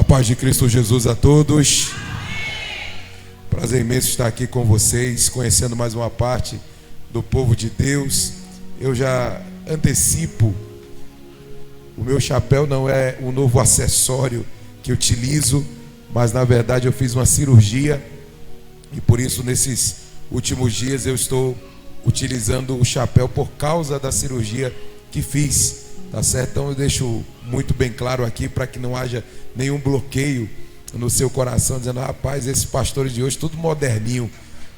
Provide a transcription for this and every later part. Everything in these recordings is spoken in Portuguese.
A paz de Cristo Jesus a todos. Prazer imenso estar aqui com vocês, conhecendo mais uma parte do povo de Deus. Eu já antecipo, o meu chapéu não é um novo acessório que utilizo, mas na verdade eu fiz uma cirurgia e por isso nesses últimos dias eu estou utilizando o chapéu por causa da cirurgia que fiz, tá certo? Então eu deixo muito bem claro aqui para que não haja nenhum bloqueio no seu coração, dizendo: rapaz, esses pastores de hoje tudo moderninho,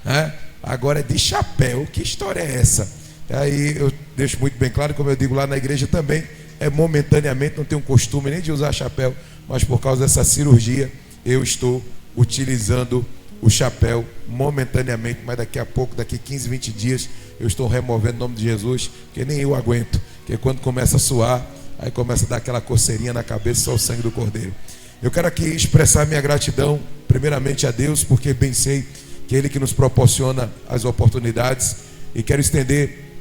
né? Agora é de chapéu, que história é essa? Aí eu deixo muito bem claro, como eu digo lá na igreja também, é momentaneamente, não tenho costume nem de usar chapéu, mas por causa dessa cirurgia eu estou utilizando o chapéu momentaneamente, mas daqui a pouco, daqui 15, 20 dias eu estou removendo em nome de Jesus, porque nem eu aguento, porque quando começa a suar, aí começa a dar aquela coceirinha na cabeça, só o sangue do Cordeiro. Eu quero aqui expressar minha gratidão primeiramente a Deus, porque bem sei que é Ele que nos proporciona as oportunidades, e quero estender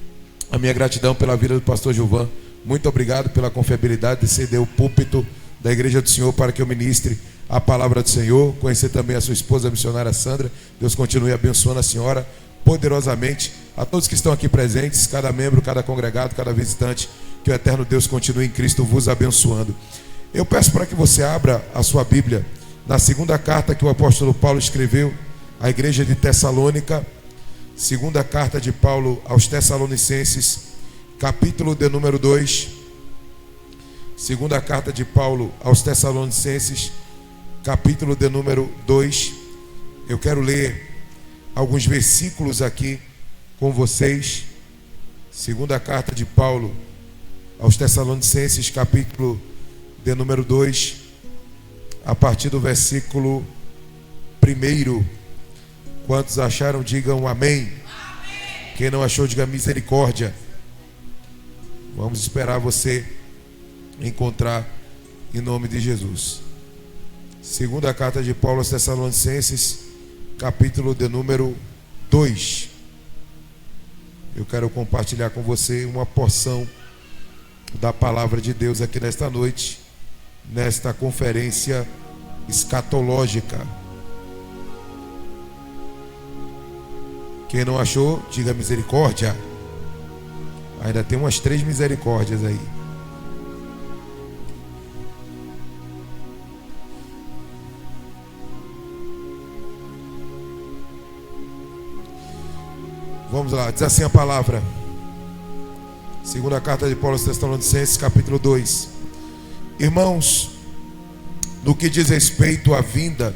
a minha gratidão pela vida do pastor Gilvan. Muito obrigado pela confiabilidade de ceder o púlpito da igreja do Senhor para que eu ministre a palavra do Senhor. Conhecer também a sua esposa, a missionária Sandra. Deus continue abençoando a senhora poderosamente. A todos que estão aqui presentes, cada membro, cada congregado, cada visitante, que o eterno Deus continue em Cristo vos abençoando. Eu peço para que você abra a sua Bíblia na segunda carta que o apóstolo Paulo escreveu à igreja de Tessalônica. Segunda carta de Paulo aos Tessalonicenses, capítulo de número 2. Segunda carta de Paulo aos Tessalonicenses, capítulo de número 2. Eu quero ler alguns versículos aqui com vocês. Segunda carta de Paulo aos Tessalonicenses, capítulo de número 2, a partir do versículo 1. Quantos acharam, digam amém. Amém. Quem não achou, diga misericórdia. Vamos esperar você encontrar em nome de Jesus. Segunda carta de Paulo aos Tessalonicenses, capítulo de número 2. Eu quero compartilhar com você uma porção da palavra de Deus aqui nesta noite, nesta conferência escatológica. Quem não achou, diga misericórdia. Ainda tem umas 3 misericórdias aí. Vamos lá, diz assim a palavra. Segunda carta de Paulo aos Tessalonicenses, capítulo 2. Irmãos, no que diz respeito à vinda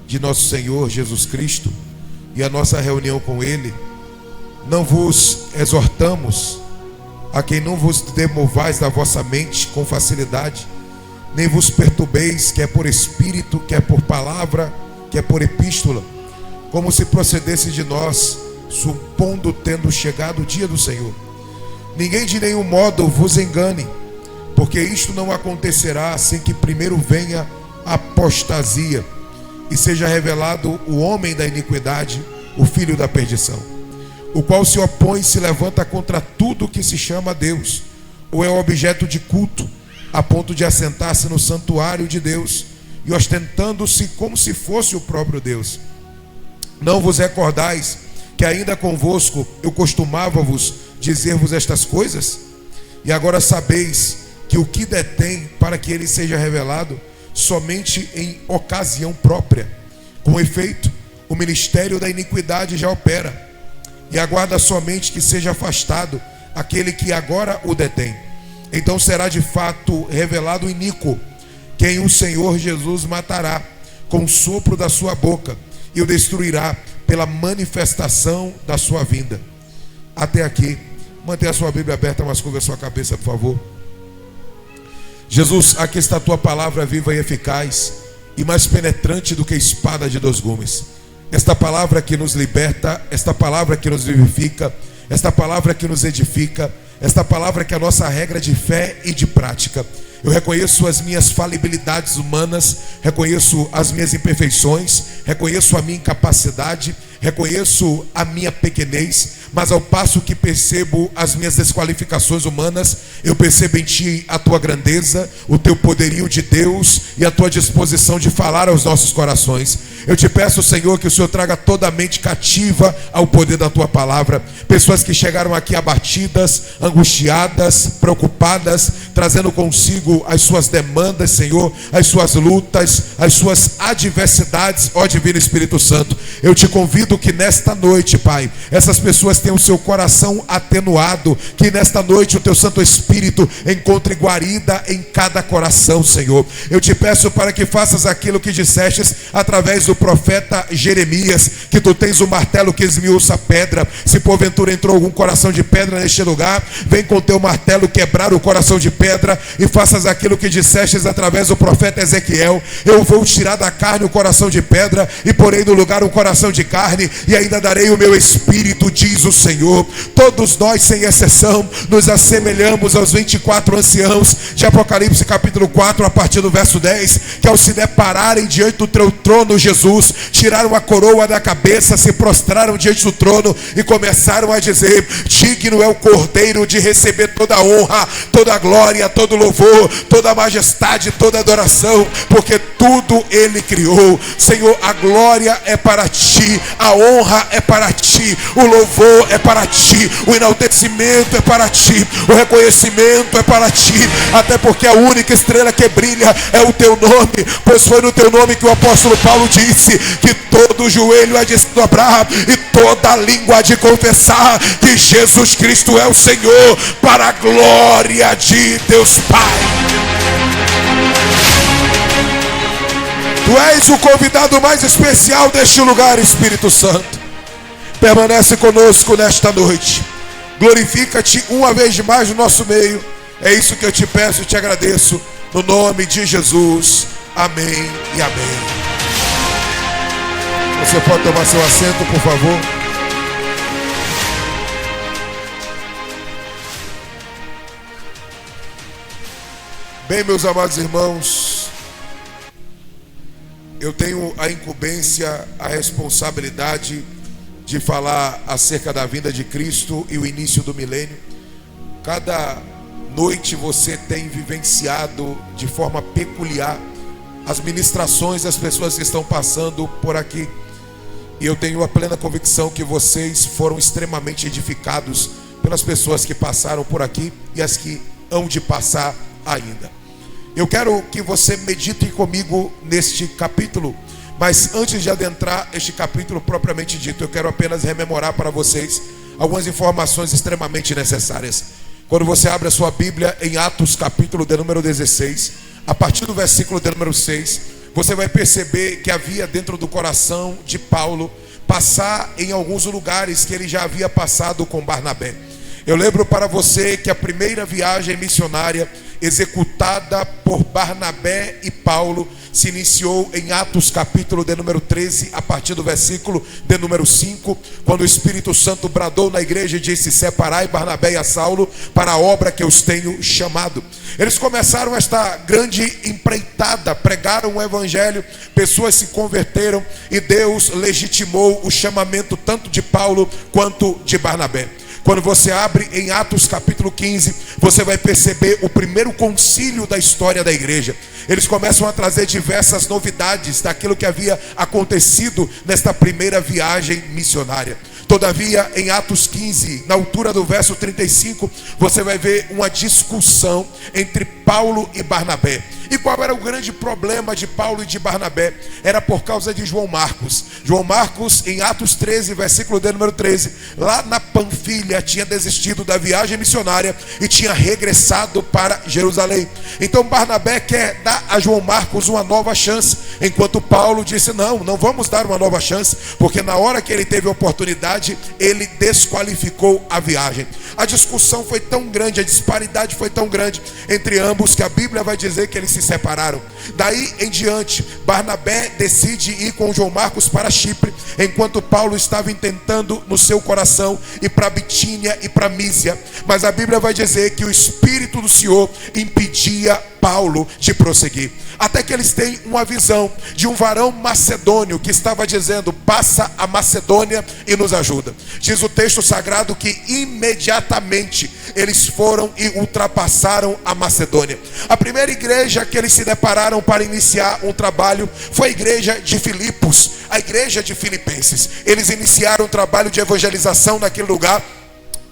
de nosso Senhor Jesus Cristo e a nossa reunião com Ele, não vos exortamos a que não vos demovais da vossa mente com facilidade, nem vos perturbeis, quer por espírito, quer por palavra, quer por epístola, como se procedesse de nós, supondo tendo chegado o dia do Senhor. Ninguém de nenhum modo vos engane, porque isto não acontecerá sem que primeiro venha a apostasia e seja revelado o homem da iniquidade, o filho da perdição, o qual se opõe e se levanta contra tudo que se chama Deus, ou é objeto de culto, a ponto de assentar-se no santuário de Deus e ostentando-se como se fosse o próprio Deus. Não vos recordais que ainda convosco eu costumava-vos dizer-vos estas coisas? E agora sabeis que o que detém para que ele seja revelado somente em ocasião própria. Com efeito, o ministério da iniquidade já opera, e aguarda somente que seja afastado aquele que agora o detém. Então será de fato revelado o iníquo, quem o Senhor Jesus matará com o sopro da sua boca, e o destruirá pela manifestação da sua vinda. Até aqui. Mantenha a sua Bíblia aberta, mas curva a sua cabeça, por favor. Jesus, aqui está a tua palavra viva e eficaz, e mais penetrante do que espada de 2 gumes. Esta palavra que nos liberta, esta palavra que nos vivifica, esta palavra que nos edifica, esta palavra que é a nossa regra de fé e de prática. Eu reconheço as minhas falibilidades humanas, reconheço as minhas imperfeições, reconheço a minha incapacidade, reconheço a minha pequenez, mas ao passo que percebo as minhas desqualificações humanas, eu percebo em Ti a Tua grandeza, o Teu poderio de Deus e a Tua disposição de falar aos nossos corações. Eu te peço, Senhor, que o Senhor traga toda a mente cativa ao poder da Tua palavra. Pessoas que chegaram aqui abatidas, angustiadas, preocupadas, trazendo consigo as suas demandas, Senhor, as suas lutas, as suas adversidades, ó Divino Espírito Santo. Eu te convido que nesta noite, Pai, essas pessoas tenham o seu coração atenuado, que nesta noite o Teu Santo Espírito encontre guarida em cada coração, Senhor. Eu te peço para que faças aquilo que dissestes através do profeta Jeremias, que Tu tens o martelo que esmiuça a pedra. Se porventura entrou algum coração de pedra neste lugar, vem com Teu martelo quebrar o coração de pedra e faças aquilo que dissestes através do profeta Ezequiel: eu vou tirar da carne o coração de pedra e porei no lugar um coração de carne, e ainda darei o meu espírito, diz o Senhor. Todos nós, sem exceção, nos assemelhamos aos 24 anciãos de Apocalipse capítulo 4, a partir do verso 10, que ao se depararem diante do Teu trono, Jesus, tiraram a coroa da cabeça, se prostraram diante do trono e começaram a dizer: digno é o Cordeiro de receber toda a honra, toda a glória, todo o louvor, toda a majestade, toda a adoração, porque tudo Ele criou. Senhor, a glória é para Ti, a honra é para Ti, o louvor é para Ti, o enaltecimento é para Ti, o reconhecimento é para Ti, até porque a única estrela que brilha é o Teu nome, pois foi no Teu nome que o apóstolo Paulo disse que todo joelho há de se dobrar e toda língua há de confessar que Jesus Cristo é o Senhor, para a glória de Deus Pai. Tu és o convidado mais especial deste lugar, Espírito Santo. Permanece conosco nesta noite. Glorifica-te uma vez mais no nosso meio. É isso que eu te peço e te agradeço, no nome de Jesus. Amém e amém. Você pode tomar seu assento, por favor? Bem, meus amados irmãos, eu tenho a incumbência, a responsabilidade de falar acerca da vinda de Cristo e o início do milênio. Cada noite você tem vivenciado de forma peculiar as ministrações das pessoas que estão passando por aqui. E eu tenho a plena convicção que vocês foram extremamente edificados pelas pessoas que passaram por aqui e as que hão de passar ainda. Eu quero que você medite comigo neste capítulo, mas antes de adentrar este capítulo propriamente dito, eu quero apenas rememorar para vocês algumas informações extremamente necessárias. Quando você abre a sua Bíblia em Atos capítulo de número 16, a partir do versículo de número 6, você vai perceber que havia dentro do coração de Paulo passar em alguns lugares que ele já havia passado com Barnabé. Eu lembro para você que a primeira viagem missionária executada por Barnabé e Paulo se iniciou em Atos capítulo de número 13, a partir do versículo de número 5, quando o Espírito Santo bradou na igreja e disse: separai Barnabé e a Saulo para a obra que eu os tenho chamado. Eles começaram esta grande empreitada, pregaram o evangelho, pessoas se converteram e Deus legitimou o chamamento tanto de Paulo quanto de Barnabé. Quando você abre em Atos capítulo 15, você vai perceber o primeiro concílio da história da igreja. Eles começam a trazer diversas novidades daquilo que havia acontecido nesta primeira viagem missionária. Todavia, em Atos 15, na altura do verso 35, você vai ver uma discussão entre Paulo e Barnabé. E qual era o grande problema de Paulo e de Barnabé? Era por causa de João Marcos. João Marcos, em Atos 13, versículo de número 13, lá na Panfilha, tinha desistido da viagem missionária e tinha regressado para Jerusalém. Então Barnabé quer dar a João Marcos uma nova chance, enquanto Paulo disse: não vamos dar uma nova chance, porque na hora que ele teve a oportunidade, ele desqualificou a viagem. A discussão foi tão grande, a disparidade foi tão grande entre ambos, que a Bíblia vai dizer que eles se separaram. Daí em diante, Barnabé decide ir com João Marcos para Chipre, enquanto Paulo estava intentando no seu coração ir para Bitínia e para Mísia. Mas a Bíblia vai dizer que o Espírito do Senhor impedia Paulo Paulo de prosseguir. Até que eles têm uma visão de um varão macedônio que estava dizendo: passa a Macedônia e nos ajuda. Diz o texto sagrado que imediatamente eles foram e ultrapassaram a Macedônia. A primeira igreja que eles se depararam para iniciar um trabalho foi a igreja de Filipos, a igreja de Filipenses. Eles iniciaram um trabalho de evangelização naquele lugar.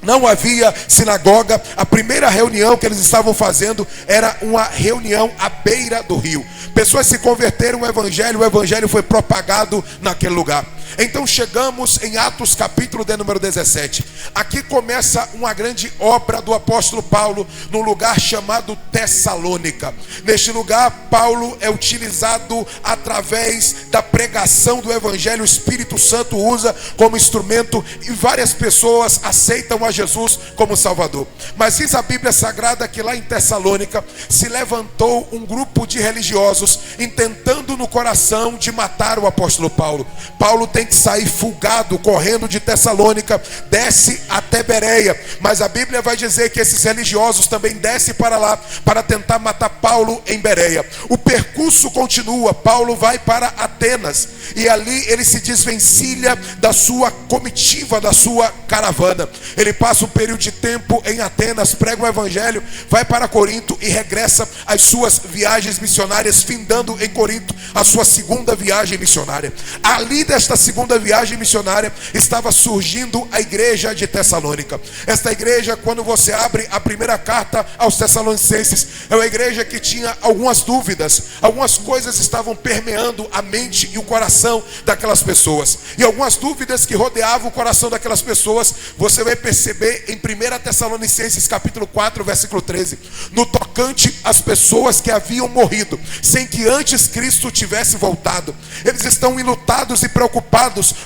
Não havia sinagoga. A primeira reunião que eles estavam fazendo era uma reunião à beira do rio. Pessoas se converteram ao evangelho, o evangelho foi propagado naquele lugar. Então chegamos em Atos capítulo de número 17. Aqui começa uma grande obra do apóstolo Paulo num lugar chamado Tessalônica. Neste lugar, Paulo é utilizado através da pregação do evangelho. O Espírito Santo usa como instrumento e várias pessoas aceitam a Jesus como Salvador. Mas diz a Bíblia Sagrada que lá em Tessalônica se levantou um grupo de religiosos intentando no coração de matar o apóstolo Paulo. Paulo tem que sair fugado, correndo de Tessalônica, desce até Bereia, mas a Bíblia vai dizer que esses religiosos também descem para lá, para tentar matar Paulo em Bereia. O percurso continua, Paulo vai para Atenas, e ali ele se desvencilha da sua comitiva, da sua caravana. Ele passa um período de tempo em Atenas, prega o evangelho, vai para Corinto e regressa às suas viagens missionárias, findando em Corinto a sua segunda viagem missionária. Ali desta segunda viagem missionária estava surgindo a igreja de Tessalônica. Esta igreja, quando você abre a primeira carta aos Tessalonicenses, é uma igreja que tinha algumas dúvidas, algumas coisas estavam permeando a mente e o coração daquelas pessoas, e algumas dúvidas que rodeavam o coração daquelas pessoas você vai perceber em 1 Tessalonicenses capítulo 4 versículo 13, no tocante às pessoas que haviam morrido sem que antes Cristo tivesse voltado. Eles estão enlutados e preocupados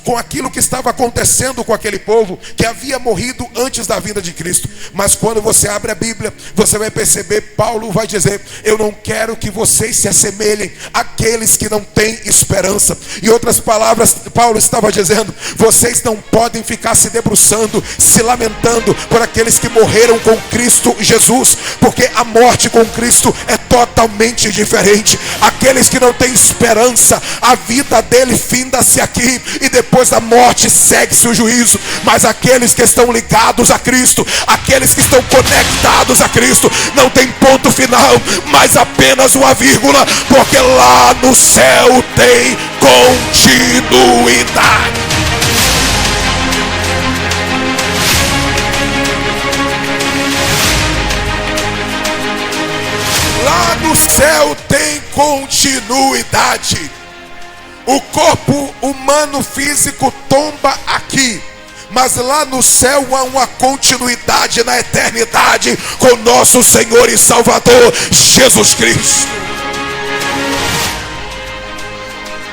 com aquilo que estava acontecendo com aquele povo que havia morrido antes da vinda de Cristo. Mas quando você abre a Bíblia, você vai perceber, Paulo vai dizer: eu não quero que vocês se assemelhem àqueles que não têm esperança. Em outras palavras, Paulo estava dizendo: vocês não podem ficar se debruçando, se lamentando por aqueles que morreram com Cristo Jesus, porque a morte com Cristo é totalmente diferente. Aqueles que não têm esperança, a vida dele finda-se aqui, e depois da morte segue-se o juízo. Mas aqueles que estão ligados a Cristo, aqueles que estão conectados a Cristo, não tem ponto final, mas apenas uma vírgula, porque lá no céu tem continuidade. Lá no céu tem continuidade. O corpo humano físico tomba aqui, mas lá no céu há uma continuidade na eternidade com nosso Senhor e Salvador Jesus Cristo.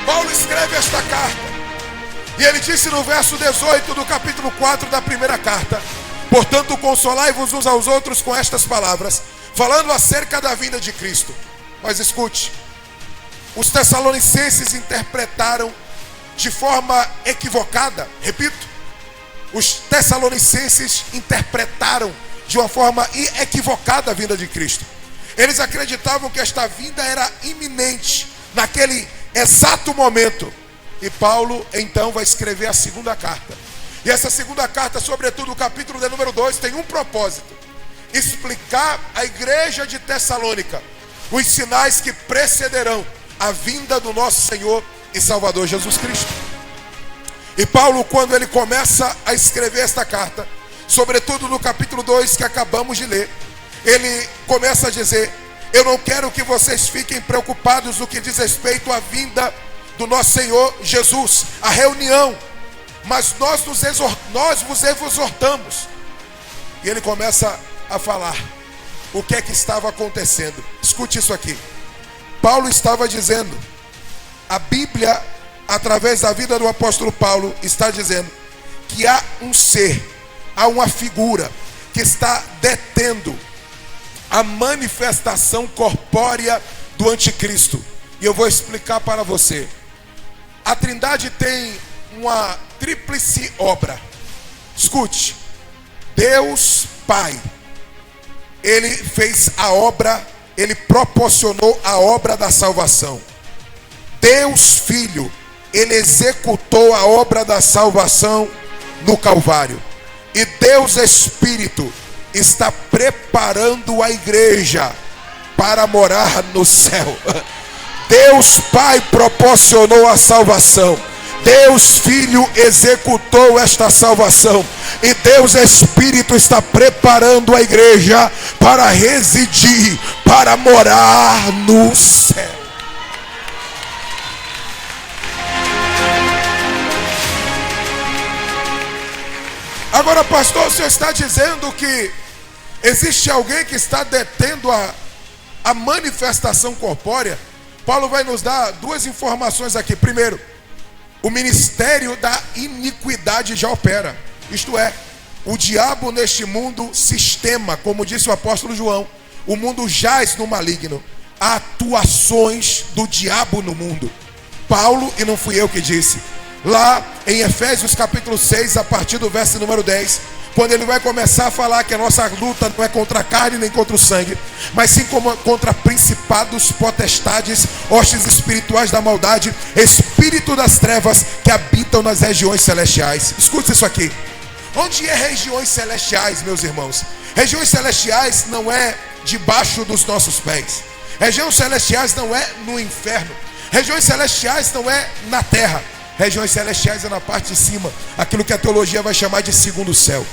Paulo escreve esta carta e ele disse no verso 18 do capítulo 4 da primeira carta: portanto, consolai-vos uns aos outros com estas palavras, falando acerca da vinda de Cristo. Mas escute, os tessalonicenses interpretaram de forma equivocada, repito, os tessalonicenses interpretaram de uma forma equivocada a vinda de Cristo. Eles acreditavam que esta vinda era iminente, naquele exato momento. E Paulo então vai escrever a segunda carta. E essa segunda carta, sobretudo o capítulo de número 2, tem um propósito: explicar à igreja de Tessalônica os sinais que precederão a vinda do nosso Senhor e Salvador Jesus Cristo. E Paulo, quando ele começa a escrever esta carta, sobretudo no capítulo 2 que acabamos de ler, ele começa a dizer: eu não quero que vocês fiquem preocupados no que diz respeito à vinda do nosso Senhor Jesus, a reunião, mas nós vos exortamos. E ele começa a falar o que é que estava acontecendo. Escute isso aqui. Paulo estava dizendo, a Bíblia, através da vida do apóstolo Paulo, está dizendo que há um ser, há uma figura que está detendo a manifestação corpórea do anticristo. E eu vou explicar para você. A Trindade tem uma tríplice obra. Escute: Deus Pai, Ele fez a obra ele proporcionou a obra da salvação. Deus Filho, ele executou a obra da salvação no Calvário. E Deus Espírito está preparando a igreja para morar no céu. Deus Pai proporcionou a salvação. Deus Filho executou esta salvação. E Deus Espírito está preparando a igreja para residir, para morar no céu. Agora, pastor, o senhor está dizendo que existe alguém que está detendo a manifestação corpórea? Paulo vai nos dar duas informações aqui. Primeiro, o ministério da iniquidade já opera. Isto é, o diabo neste mundo sistema, como disse o apóstolo João, o mundo jaz no maligno. Há atuações do diabo no mundo. Paulo, e não fui eu que disse, lá em Efésios capítulo 6, a partir do verso número 10, quando ele vai começar a falar que a nossa luta não é contra a carne nem contra o sangue, mas sim contra principados, potestades, hostes espirituais da maldade, espírito das trevas que habitam nas regiões celestiais. Escute isso aqui. Onde é regiões celestiais, meus irmãos? Regiões celestiais não é debaixo dos nossos pés. Regiões celestiais não é no inferno. Regiões celestiais não é na terra. Regiões celestiais é na parte de cima, aquilo que a teologia vai chamar de segundo céu.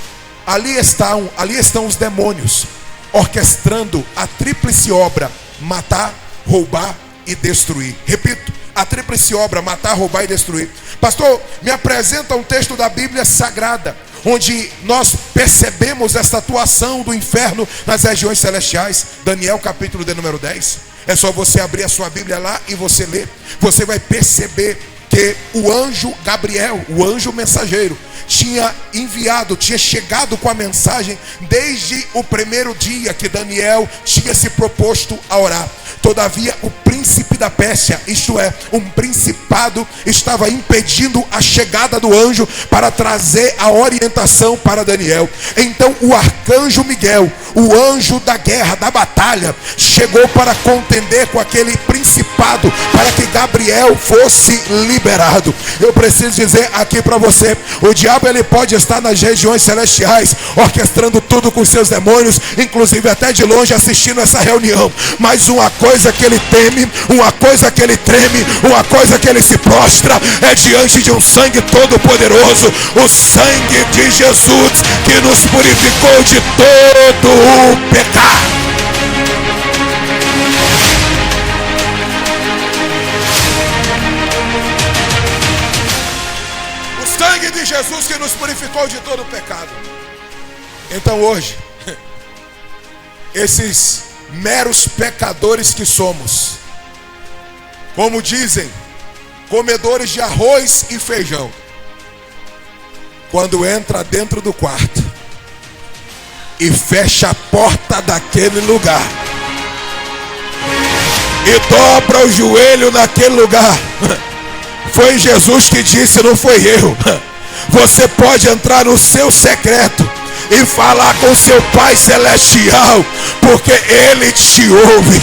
Ali estão os demônios, orquestrando a tríplice obra: matar, roubar e destruir. Repito, a tríplice obra: matar, roubar e destruir. Pastor, me apresenta um texto da Bíblia Sagrada, onde nós percebemos esta atuação do inferno nas regiões celestiais. Daniel capítulo de número 10. É só você abrir a sua Bíblia lá e você ler. Você vai perceber que o anjo Gabriel, o anjo mensageiro, tinha chegado com a mensagem desde o primeiro dia que Daniel tinha se proposto a orar. Todavia, o príncipe da Pérsia, isto é, um principado, estava impedindo a chegada do anjo para trazer a orientação para Daniel. Então o arcanjo Miguel, o anjo da guerra, da batalha, chegou para contender com aquele principado, para que Gabriel fosse liberado. Eu preciso dizer aqui para você, o diabo ele pode estar nas regiões celestiais, orquestrando tudo com seus demônios, inclusive até de longe assistindo essa reunião, mas uma coisa que ele teme, uma coisa que ele treme, uma coisa que ele se prostra, é diante de um sangue todo poderoso, o sangue de Jesus, que nos purificou de todo o pecado. O sangue de Jesus que nos purificou de todo o pecado. Então hoje, esses meros pecadores que somos, como dizem, comedores de arroz e feijão, quando entra dentro do quarto e fecha a porta daquele lugar e dobra o joelho naquele lugar, foi Jesus que disse, não foi eu. Você pode entrar no seu secreto e falar com seu Pai Celestial, porque Ele te ouve.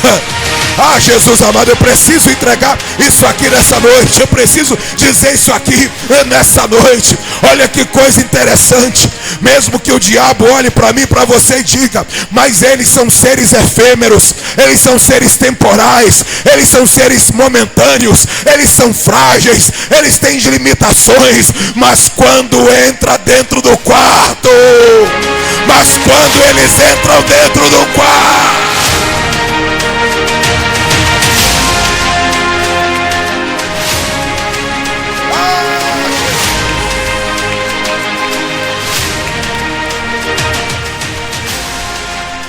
Ah, Jesus amado, eu preciso entregar isso aqui nessa noite. Eu preciso dizer isso aqui nessa noite. Olha que coisa interessante. Mesmo que o diabo olhe para mim, para você e diga, mas eles são seres efêmeros, eles são seres temporais, eles são seres momentâneos, eles são frágeis, eles têm limitações. Mas quando entra dentro do quarto, eles entram dentro do quarto,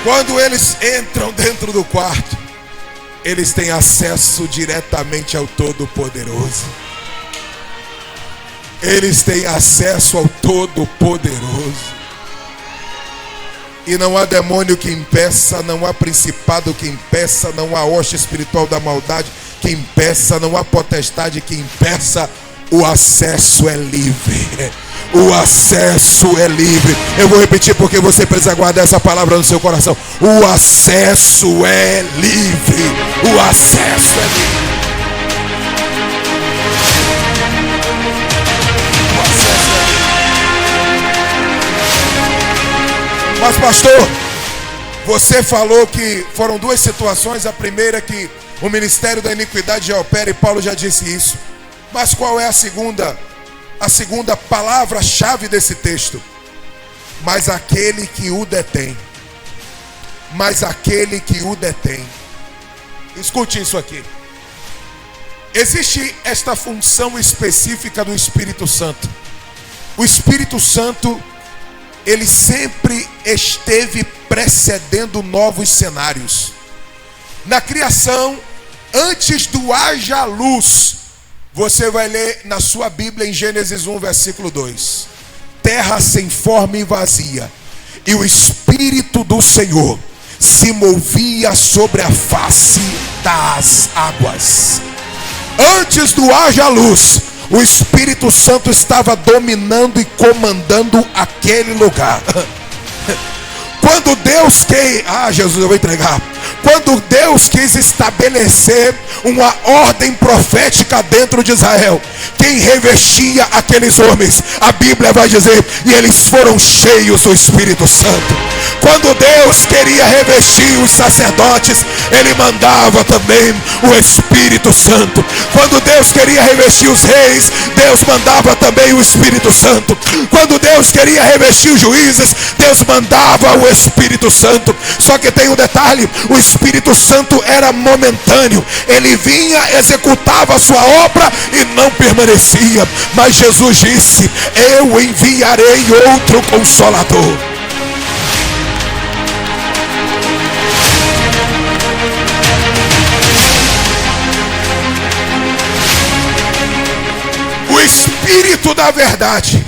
quando eles entram dentro do quarto, eles têm acesso diretamente ao Todo-Poderoso. Eles têm acesso ao Todo-Poderoso. E não há demônio que impeça, não há principado que impeça, não há hoste espiritual da maldade que impeça, não há potestade que impeça. O acesso é livre. O acesso é livre. Eu vou repetir porque você precisa guardar essa palavra no seu coração. O acesso é livre. O acesso é livre. Mas pastor, você falou que foram duas situações. A primeira é que o ministério da iniquidade já opera, e Paulo já disse isso. Mas qual é a segunda? A segunda palavra-chave desse texto: mas aquele que o detém. Mas aquele que o detém. Escute isso aqui. Existe esta função específica do Espírito Santo. O Espírito Santo, ele sempre esteve precedendo novos cenários. Na criação, antes do haja luz, você vai ler na sua Bíblia em Gênesis 1, versículo 2. Terra sem forma e vazia, e o Espírito do Senhor se movia sobre a face das águas. Antes do haja luz, o Espírito Santo estava dominando e comandando aquele lugar. Quando Deus quis... Jesus, eu vou entregar. Quando Deus quis estabelecer uma ordem profética dentro de Israel, quem revestia aqueles homens? A Bíblia vai dizer: e eles foram cheios do Espírito Santo. Quando Deus queria revestir os sacerdotes, Ele mandava também o Espírito Santo. Quando Deus queria revestir os reis, Deus mandava também o Espírito Santo. Quando Deus queria revestir os juízes, Deus mandava o Espírito Santo. Só que tem um detalhe: o Espírito Santo era momentâneo. Ele vinha, executava a sua obra e não permanecia. Mas Jesus disse: eu enviarei outro Consolador. O Espírito da verdade.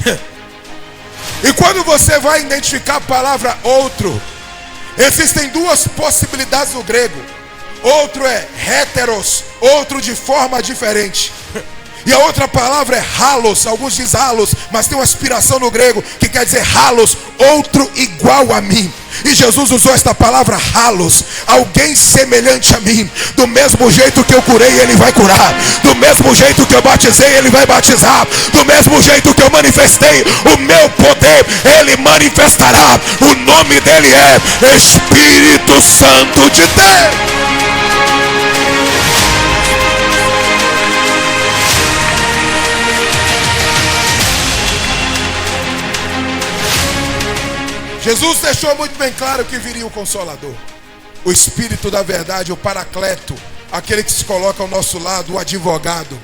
E quando você vai identificar a palavra outro, existem duas possibilidades no grego. Outro é heteros, outro de forma diferente. E a outra palavra é halos. Alguns dizem halos, mas tem uma aspiração no grego que quer dizer halos, outro igual a mim. E Jesus usou esta palavra halos, alguém semelhante a mim. Do mesmo jeito que eu curei, Ele vai curar. Do mesmo jeito que eu batizei, Ele vai batizar. Do mesmo jeito que eu manifestei o meu poder, Ele manifestará. O nome dele é Espírito Santo de Deus. Jesus deixou muito bem claro que viria o Consolador, o Espírito da verdade, o Paracleto, aquele que se coloca ao nosso lado, o advogado.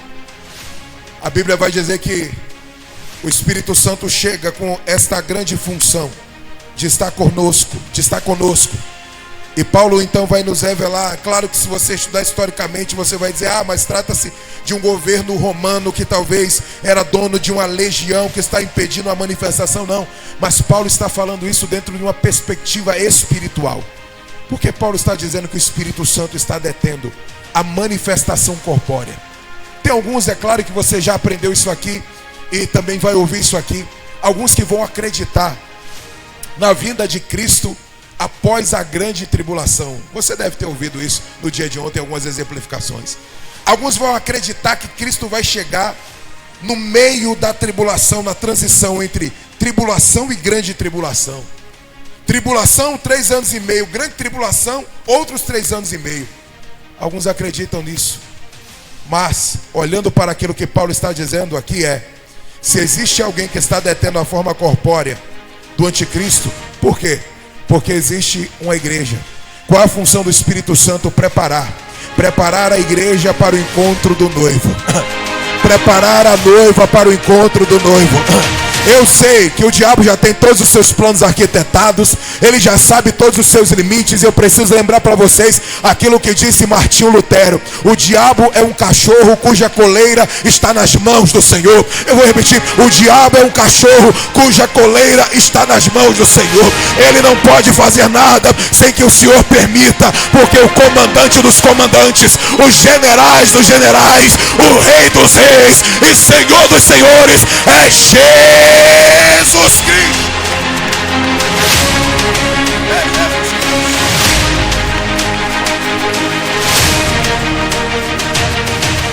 A Bíblia vai dizer que o Espírito Santo chega com esta grande função de estar conosco, E Paulo então vai nos revelar. Claro que se você estudar historicamente, você vai dizer: mas trata-se de um governo romano que talvez era dono de uma legião que está impedindo a manifestação. Não, mas Paulo está falando isso dentro de uma perspectiva espiritual. Porque Paulo está dizendo que o Espírito Santo está detendo a manifestação corpórea. Tem alguns, é claro que você já aprendeu isso aqui e também vai ouvir isso aqui, alguns que vão acreditar na vinda de Cristo após a grande tribulação. Você deve ter ouvido isso no dia de ontem, algumas exemplificações. Alguns vão acreditar que Cristo vai chegar no meio da tribulação, na transição entre tribulação e grande tribulação. Tribulação, 3 anos e meio. Grande tribulação, outros 3 anos e meio. Alguns acreditam nisso. Mas, olhando para aquilo que Paulo está dizendo aqui se existe alguém que está detendo a forma corpórea do anticristo, por quê? Porque existe uma igreja. Qual é a função do Espírito Santo? Preparar a igreja para o encontro do noivo. Preparar a noiva para o encontro do noivo. Eu sei que o diabo já tem todos os seus planos arquitetados, ele já sabe todos os seus limites. Eu preciso lembrar para vocês aquilo que disse Martinho Lutero: o diabo é um cachorro cuja coleira está nas mãos do Senhor. Eu vou repetir: o diabo é um cachorro cuja coleira está nas mãos do Senhor. Ele não pode fazer nada sem que o Senhor permita, porque o comandante dos comandantes, os generais dos generais, o rei dos reis e Senhor dos senhores é cheio Jesus Cristo.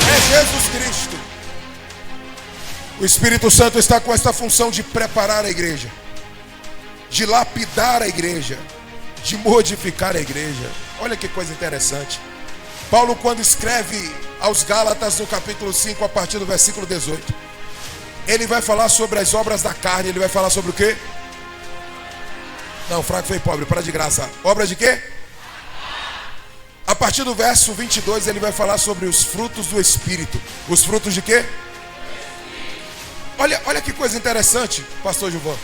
É Jesus Cristo. O Espírito Santo está com esta função de preparar a igreja, de lapidar a igreja, de modificar a igreja. Olha que coisa interessante. Paulo, quando escreve aos Gálatas no capítulo 5, a partir do versículo 18, ele vai falar sobre as obras da carne. Ele vai falar sobre o quê? Não, fraco, feio, pobre, para de graça. Obras de quê? A partir do verso 22, ele vai falar sobre os frutos do Espírito. Os frutos de quê? Olha que coisa interessante, pastor Gilvan.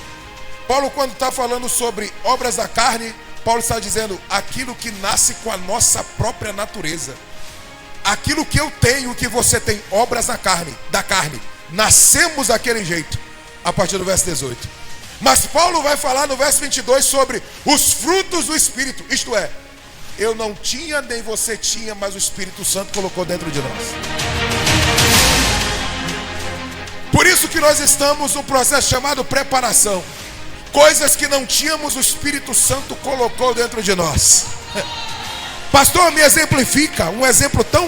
Paulo, quando está falando sobre obras da carne, Paulo está dizendo aquilo que nasce com a nossa própria natureza. Aquilo que eu tenho, que você tem, obras da carne. Nascemos daquele jeito, a partir do verso 18. Mas Paulo vai falar no verso 22 sobre os frutos do Espírito. Isto é, eu não tinha, nem você tinha, mas o Espírito Santo colocou dentro de nós. Por isso que nós estamos num processo chamado preparação. Coisas que não tínhamos, o Espírito Santo colocou dentro de nós. Pastor, me exemplifica um exemplo tão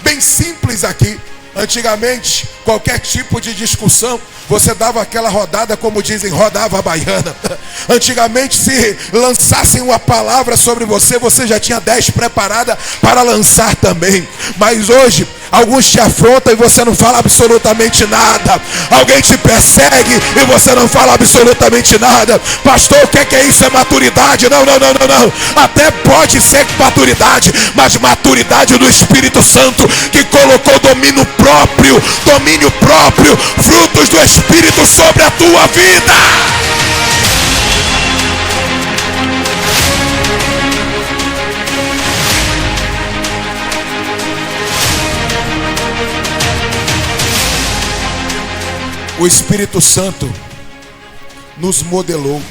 bem simples aqui. Antigamente, qualquer tipo de discussão, você dava aquela rodada, como dizem, rodava a baiana. Antigamente, se lançassem uma palavra sobre você, você já tinha 10 preparada para lançar também. Mas hoje, alguns te afrontam e você não fala absolutamente nada. Alguém te persegue e você não fala absolutamente nada. Pastor, o que é isso? É maturidade? Não. Até pode ser maturidade, mas maturidade do Espírito Santo, que colocou domínio próprio, frutos do Espírito sobre a tua vida. O Espírito Santo nos modelou.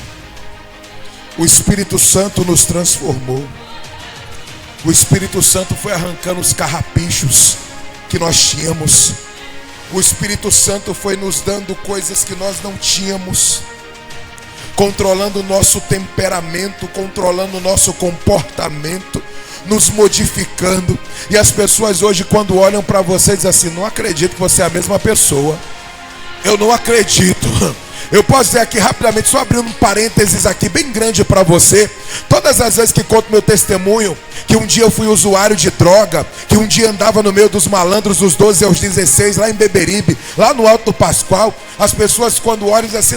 O Espírito Santo nos transformou. O Espírito Santo foi arrancando os carrapichos que nós tínhamos. O Espírito Santo foi nos dando coisas que nós não tínhamos, controlando o nosso temperamento, controlando o nosso comportamento, nos modificando. E as pessoas hoje, quando olham para você, dizem assim: não acredito que você é a mesma pessoa. Eu não acredito. Eu posso dizer aqui rapidamente, só abrindo um parênteses aqui bem grande para você. Todas as vezes que conto meu testemunho, que um dia eu fui usuário de droga, que um dia andava no meio dos malandros dos 12 aos 16, lá em Beberibe, lá no Alto do Pascoal, as pessoas quando olham dizem assim: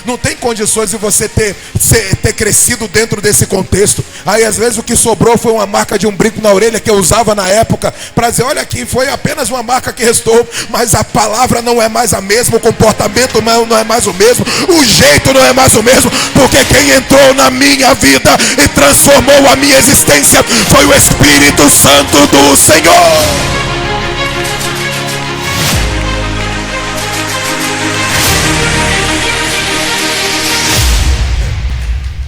não tem condições de você ter crescido dentro desse contexto. Aí às vezes o que sobrou foi uma marca de um brinco na orelha que eu usava na época, para dizer: olha aqui, foi apenas uma marca que restou. Mas a palavra não é mais a mesma, o comportamento não é mais o mesmo, o jeito não é mais o mesmo, porque quem entrou na minha vida e transformou a minha existência foi o Espírito Santo do Senhor.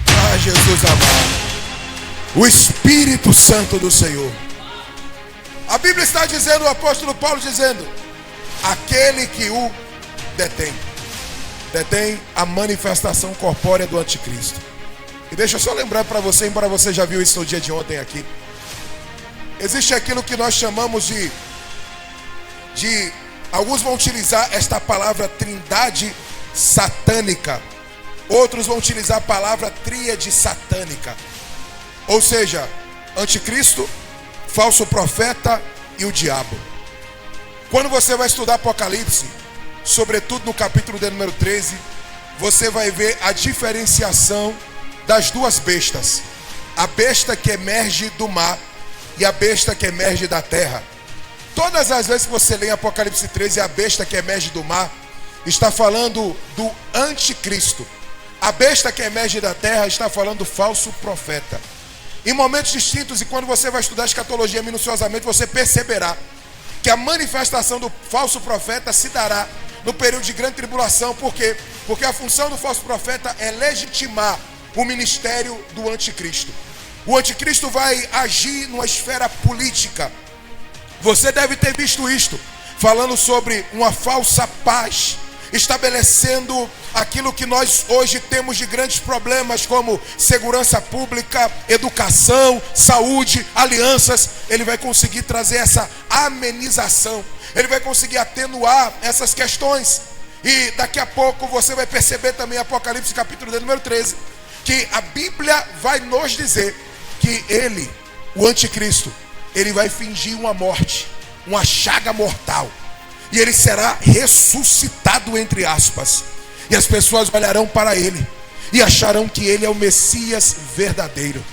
Ah, Jesus amado, o Espírito Santo do Senhor. A Bíblia está dizendo, o apóstolo Paulo dizendo: aquele que o detém a manifestação corpórea do anticristo. E deixa eu só lembrar para você, embora você já viu isso no dia de ontem aqui, existe aquilo que nós chamamos de alguns vão utilizar esta palavra trindade satânica, outros vão utilizar a palavra tríade satânica, ou seja, anticristo, falso profeta e o diabo. Quando você vai estudar Apocalipse, sobretudo no capítulo de número 13, você vai ver a diferenciação das duas bestas: a besta que emerge do mar e a besta que emerge da terra. Todas as vezes que você lê em Apocalipse 13, a besta que emerge do mar está falando do anticristo. A besta que emerge da terra está falando do falso profeta. Em momentos distintos, e quando você vai estudar a escatologia minuciosamente, você perceberá que a manifestação do falso profeta se dará no período de grande tribulação. Por quê? Porque a função do falso profeta é legitimar o ministério do anticristo. O anticristo vai agir numa esfera política. Você deve ter visto isto, falando sobre uma falsa paz estabelecendo aquilo que nós hoje temos de grandes problemas, como segurança pública, educação, saúde, alianças. Ele vai conseguir trazer essa amenização, ele vai conseguir atenuar essas questões. E daqui a pouco você vai perceber também, Apocalipse capítulo de número 13, que a Bíblia vai nos dizer que ele, o anticristo, ele vai fingir uma morte, uma chaga mortal, e ele será ressuscitado, entre aspas, e as pessoas olharão para ele e acharão que ele é o Messias verdadeiro.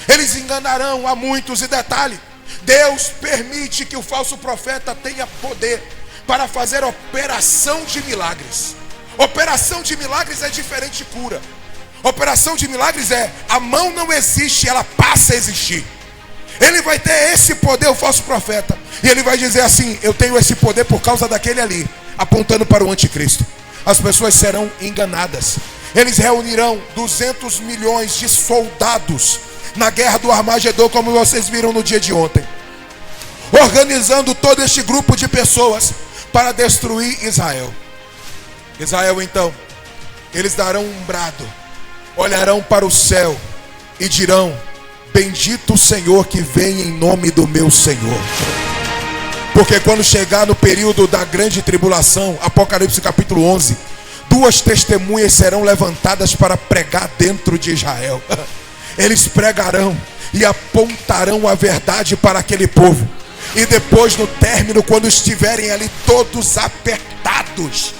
Eles enganarão a muitos. E detalhe, Deus permite que o falso profeta tenha poder para fazer operação de milagres. Operação de milagres é diferente de cura. Operação de milagres é: a mão não existe, ela passa a existir. Ele vai ter esse poder, o falso profeta, e ele vai dizer assim: eu tenho esse poder por causa daquele ali, apontando para o anticristo. As pessoas serão enganadas. Eles reunirão 200 milhões de soldados na guerra do Armagedon, como vocês viram no dia de ontem, organizando todo este grupo de pessoas para destruir Israel. Israel, então, eles darão um brado, olharão para o céu e dirão: bendito o Senhor que vem em nome do meu Senhor. Porque quando chegar no período da grande tribulação, Apocalipse capítulo 11, 2 testemunhas serão levantadas para pregar dentro de Israel. Eles pregarão e apontarão a verdade para aquele povo. E depois, no término, quando estiverem ali todos apertados,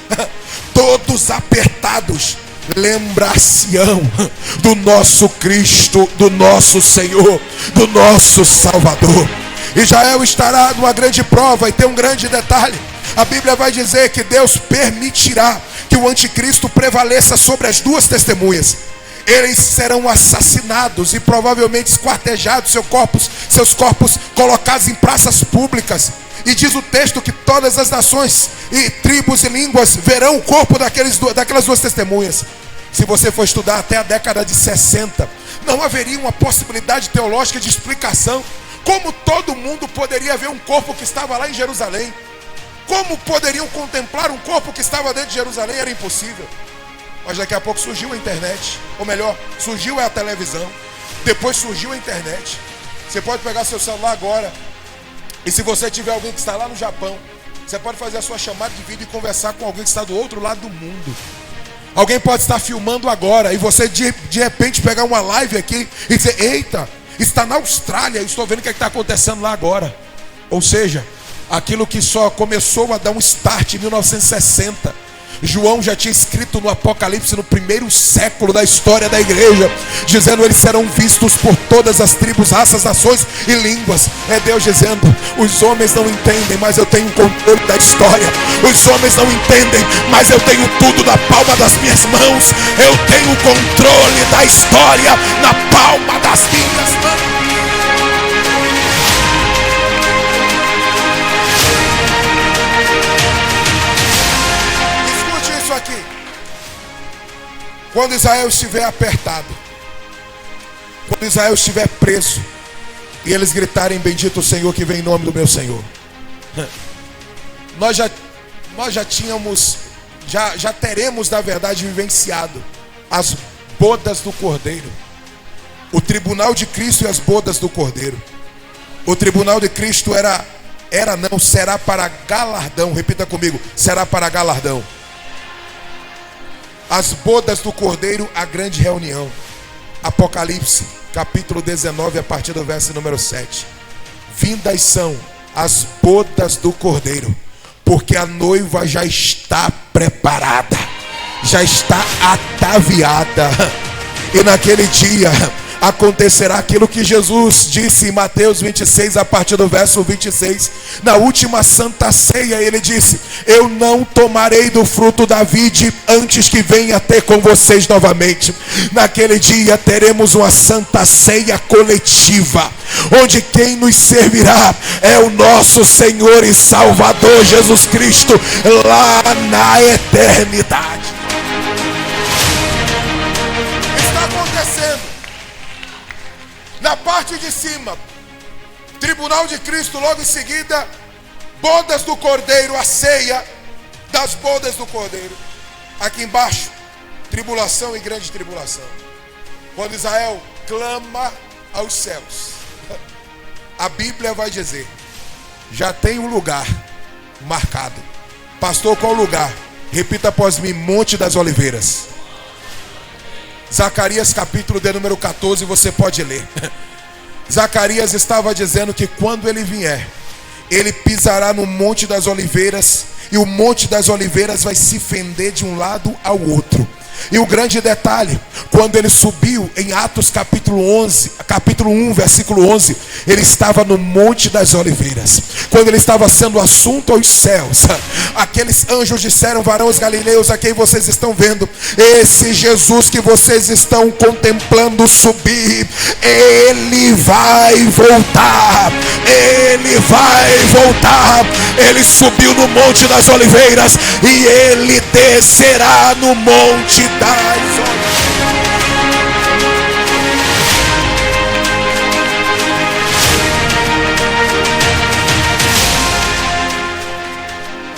lembrar-se-ão do nosso Cristo, do nosso Senhor, do nosso Salvador. Israel estará numa grande prova, e tem um grande detalhe: a Bíblia vai dizer que Deus permitirá que o anticristo prevaleça sobre as 2 testemunhas. Eles serão assassinados e provavelmente esquartejados, seus corpos colocados em praças públicas. E diz o texto que todas as nações e tribos e línguas verão o corpo daquelas 2 testemunhas. Se você for estudar até a década de 60, não haveria uma possibilidade teológica de explicação. Como todo mundo poderia ver um corpo que estava lá em Jerusalém? Como poderiam contemplar um corpo que estava dentro de Jerusalém? Era impossível. Mas daqui a pouco surgiu a internet, ou melhor, surgiu a televisão, depois surgiu a internet. Você pode pegar seu celular agora, e se você tiver alguém que está lá no Japão, você pode fazer a sua chamada de vídeo e conversar com alguém que está do outro lado do mundo. Alguém pode estar filmando agora, e você de repente pegar uma live aqui e dizer: eita, está na Austrália, eu estou vendo o que está acontecendo lá agora. Ou seja, aquilo que só começou a dar um start em 1960, João já tinha escrito no Apocalipse no 1º século da história da igreja, dizendo: eles serão vistos por todas as tribos, raças, nações e línguas. É Deus dizendo: os homens não entendem, mas eu tenho controle da história. Os homens não entendem, mas eu tenho tudo na palma das minhas mãos. Eu tenho controle da história na palma das minhas mãos. Aqui, quando Israel estiver apertado, quando Israel estiver preso, e eles gritarem: bendito o Senhor que vem em nome do meu Senhor, nós já teremos na verdade vivenciado as bodas do Cordeiro, o tribunal de Cristo e as bodas do Cordeiro. O tribunal de Cristo será para galardão. Repita comigo: será para galardão. As bodas do Cordeiro, a grande reunião. Apocalipse, capítulo 19, a partir do verso número 7. Vindas são as bodas do Cordeiro, porque a noiva já está preparada, já está ataviada. E naquele dia acontecerá aquilo que Jesus disse em Mateus 26, a partir do verso 26. Na última santa ceia ele disse: eu não tomarei do fruto da vide antes que venha ter com vocês novamente. Naquele dia teremos uma santa ceia coletiva, onde quem nos servirá é o nosso Senhor e Salvador Jesus Cristo, lá na eternidade. Está acontecendo. Na parte de cima, tribunal de Cristo, logo em seguida, bodas do Cordeiro, a ceia das bodas do Cordeiro. Aqui embaixo, tribulação e grande tribulação. Quando Israel clama aos céus, a Bíblia vai dizer: já tem um lugar marcado. Pastor, qual lugar? Repita após mim: Monte das Oliveiras. Zacarias capítulo de número 14, você pode ler. Zacarias estava dizendo que quando ele vier, ele pisará no Monte das Oliveiras, e o Monte das Oliveiras vai se fender de um lado ao outro. E o grande detalhe, quando ele subiu em Atos capítulo 1, versículo 11, ele estava no Monte das Oliveiras. Quando ele estava sendo assunto aos céus, aqueles anjos disseram: varões galileus, a quem vocês estão vendo, esse Jesus que vocês estão contemplando subir, ele vai voltar. Ele vai voltar. Ele subiu no Monte das Oliveiras e ele descerá no Monte das Oliveiras.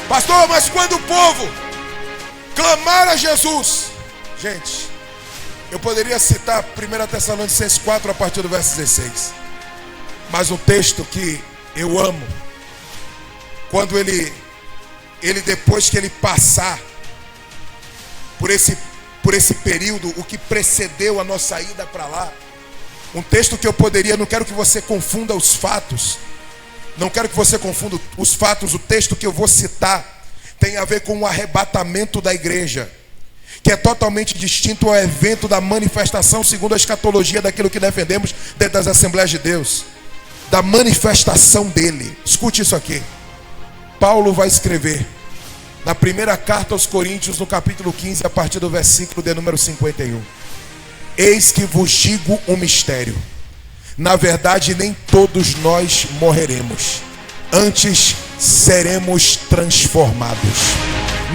Pastor, mas quando o povo clamar a Jesus, gente, eu poderia citar 1 Tessalonicenses 4 a partir do verso 16, mas um texto que eu amo, quando ele depois que ele passar por esse período, o que precedeu a nossa ida para lá, um texto que eu poderia, não quero que você confunda os fatos, não quero que você confunda os fatos. O texto que eu vou citar tem a ver com o arrebatamento da igreja, que é totalmente distinto ao evento da manifestação segundo a escatologia daquilo que defendemos dentro das Assembleias de Deus, da manifestação dele. Escute isso aqui. Paulo vai escrever na primeira carta aos Coríntios, no capítulo 15, a partir do versículo de número 51. Eis que vos digo um mistério. Na verdade, nem todos nós morreremos, antes seremos transformados.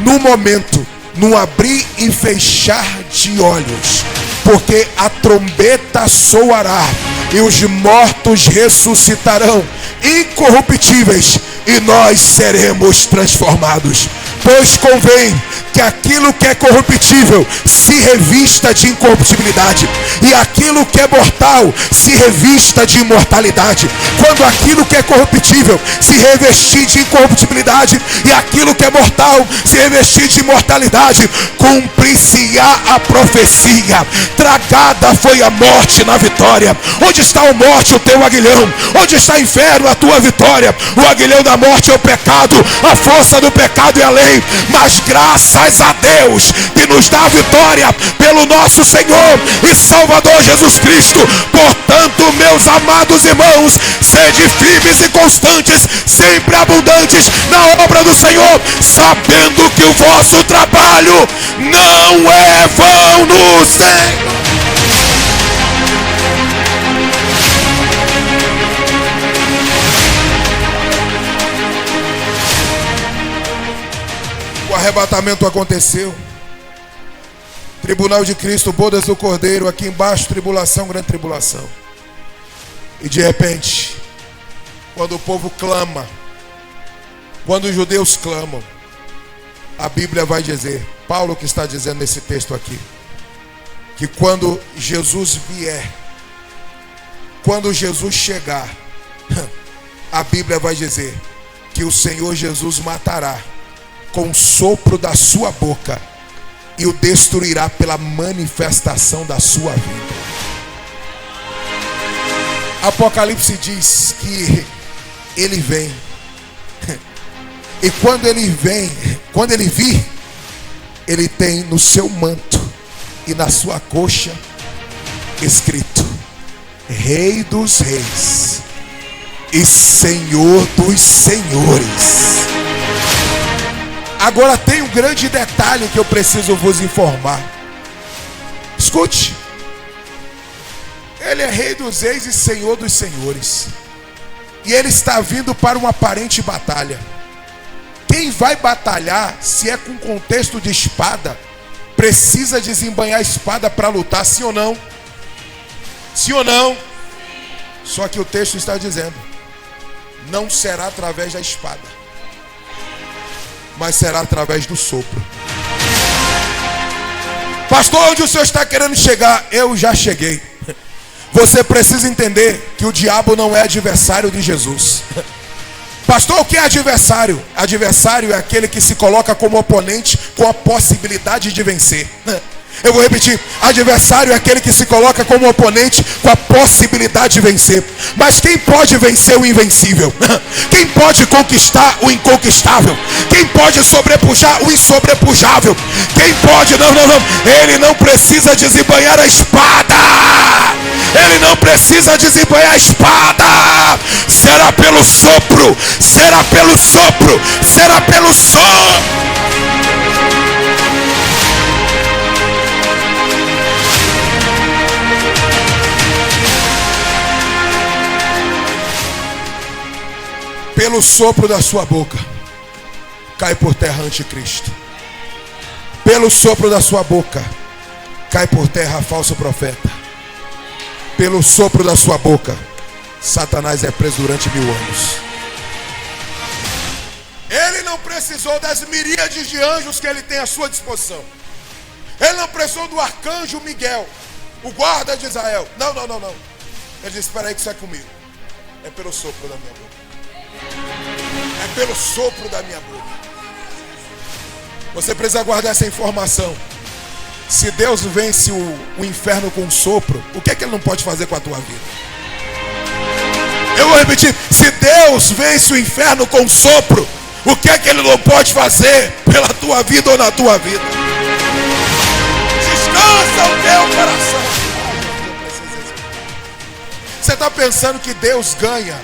No momento, num abrir e fechar de olhos, porque a trombeta soará e os mortos ressuscitarão incorruptíveis, e nós seremos transformados. Pois convém que aquilo que é corruptível se revista de incorruptibilidade, e aquilo que é mortal se revista de imortalidade. Quando aquilo que é corruptível se revestir de incorruptibilidade, e aquilo que é mortal se revestir de imortalidade, cumprir-se-á a profecia: tragada foi a morte na vitória. Onde está a morte, o teu aguilhão? Onde está o inferno, a tua vitória? O aguilhão da morte é o pecado, a força do pecado é a lei, mas graças a Deus que nos dá a vitória pelo nosso Senhor e Salvador Jesus Cristo. Portanto, meus amados irmãos, sede firmes e constantes, sempre abundantes na obra do Senhor, sabendo que o vosso trabalho não é vão no Senhor. O arrebatamento aconteceu. Tribunal de Cristo, bodas do Cordeiro. Aqui embaixo, tribulação, grande tribulação. E de repente, quando o povo clama, quando os judeus clamam, a Bíblia vai dizer, Paulo que está dizendo nesse texto aqui, que quando Jesus vier, quando Jesus chegar, a Bíblia vai dizer que o Senhor Jesus matará com o sopro da sua boca e o destruirá pela manifestação da sua vida. Apocalipse diz que ele vem, e quando ele vem, quando ele vir, ele tem no seu manto e na sua coxa escrito: Rei dos Reis e Senhor dos Senhores. Agora tem um grande detalhe que eu preciso vos informar. Escute. Ele é Rei dos Reis e Senhor dos Senhores, e ele está vindo para uma aparente batalha. Quem vai batalhar, se é com contexto de espada, precisa desembanhar a espada para lutar, sim ou não? Sim ou não? Só que o texto está dizendo: não será através da espada, mas será através do sopro. Pastor, onde o senhor está querendo chegar? Eu já cheguei. Você precisa entender que o diabo não é adversário de Jesus. Pastor, o que é adversário? Adversário é aquele que se coloca como oponente com a possibilidade de vencer. Eu vou repetir, adversário é aquele que se coloca como oponente com a possibilidade de vencer. Mas quem pode vencer o invencível? Quem pode conquistar o inconquistável? Quem pode sobrepujar o insobrepujável? Quem pode? Não. Ele não precisa desembanhar a espada. Ele não precisa desembanhar a espada. Será pelo sopro. Será pelo sopro. Será pelo sopro. Pelo sopro da sua boca cai por terra anticristo. Pelo sopro da sua boca cai por terra falso profeta. Pelo sopro da sua boca Satanás é preso durante 1000 anos. Ele não precisou das miríades de anjos que ele tem à sua disposição. Ele não precisou do arcanjo Miguel, o guarda de Israel. Não. Ele disse, espera aí que isso é comigo. É pelo sopro da minha boca. É pelo sopro da minha boca. Você precisa guardar essa informação. Se Deus vence o inferno com um sopro, o que é que Ele não pode fazer com a tua vida? Eu vou repetir. Se Deus vence o inferno com um sopro, o que é que Ele não pode fazer pela tua vida ou na tua vida? Descansa o teu coração. Você está pensando que Deus ganha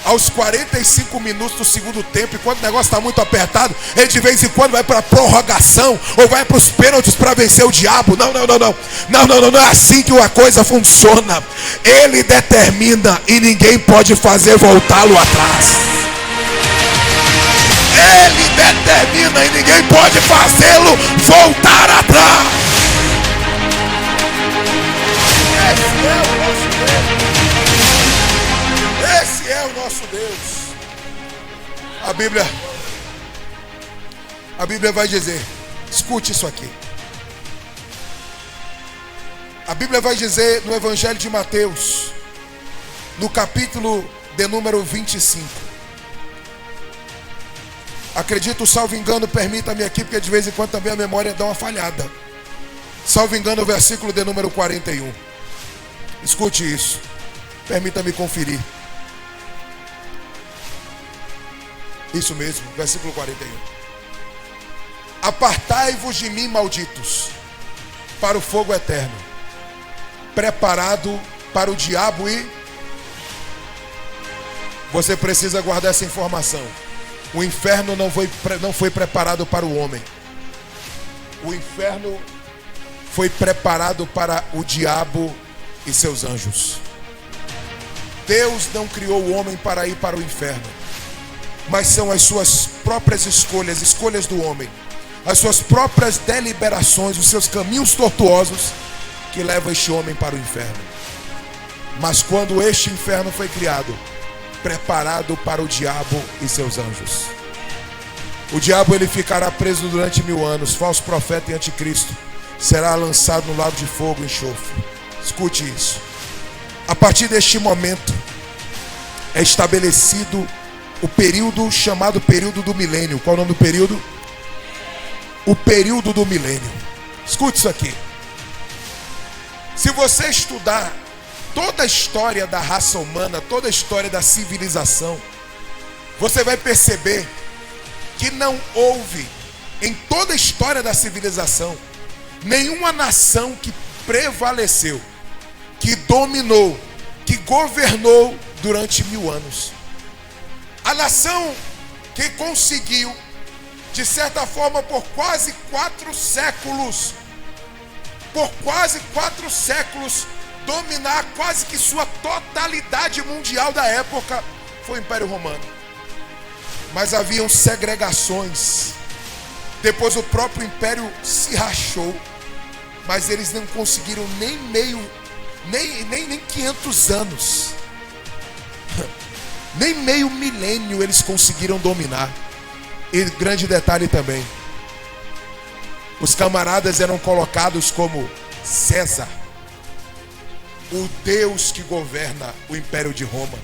aos 45 minutos do segundo tempo, enquanto o negócio está muito apertado, ele de vez em quando vai para a prorrogação ou vai para os pênaltis para vencer o diabo? Não é assim que a coisa funciona. Ele determina e ninguém pode fazer voltá-lo atrás. Ele determina e ninguém pode fazê-lo voltar atrás. Esse é o nosso Deus. A Bíblia vai dizer, escute isso aqui. A Bíblia vai dizer no Evangelho de Mateus, no capítulo de número 25. Acredito, salvo engano, permita-me aqui, porque de vez em quando também a memória dá uma falhada. Salvo engano, o versículo de número 41. Escute isso. Permita-me conferir. Isso mesmo, versículo 41. Apartai-vos de mim, malditos, para o fogo eterno, preparado para o diabo e... Você precisa guardar essa informação. O inferno não foi preparado para o homem. O inferno foi preparado para o diabo e seus anjos. Deus não criou o homem para ir para o inferno, mas são as suas próprias escolhas do homem, as suas próprias deliberações, os seus caminhos tortuosos que levam este homem para o inferno. Mas quando este inferno foi criado, preparado para o diabo e seus anjos, o diabo ele ficará preso durante 1000 anos, falso profeta e anticristo, será lançado no lago de fogo e enxofre. Escute isso. A partir deste momento é estabelecido o período chamado período do milênio. Qual é o nome do período? O período do milênio. Escute isso aqui. Se você estudar toda a história da raça humana, toda a história da civilização, você vai perceber que não houve, em toda a história da civilização, nenhuma nação que prevaleceu, que dominou, que governou durante 1000 anos. A nação que conseguiu, de certa forma, por quase 4 séculos, dominar quase que sua totalidade mundial da época, foi o Império Romano. Mas haviam segregações. Depois o próprio império se rachou, mas eles não conseguiram nem 500 anos, nem meio milênio eles conseguiram dominar. E grande detalhe também, Os camaradas eram colocados como César, o Deus que governa o Império de Roma.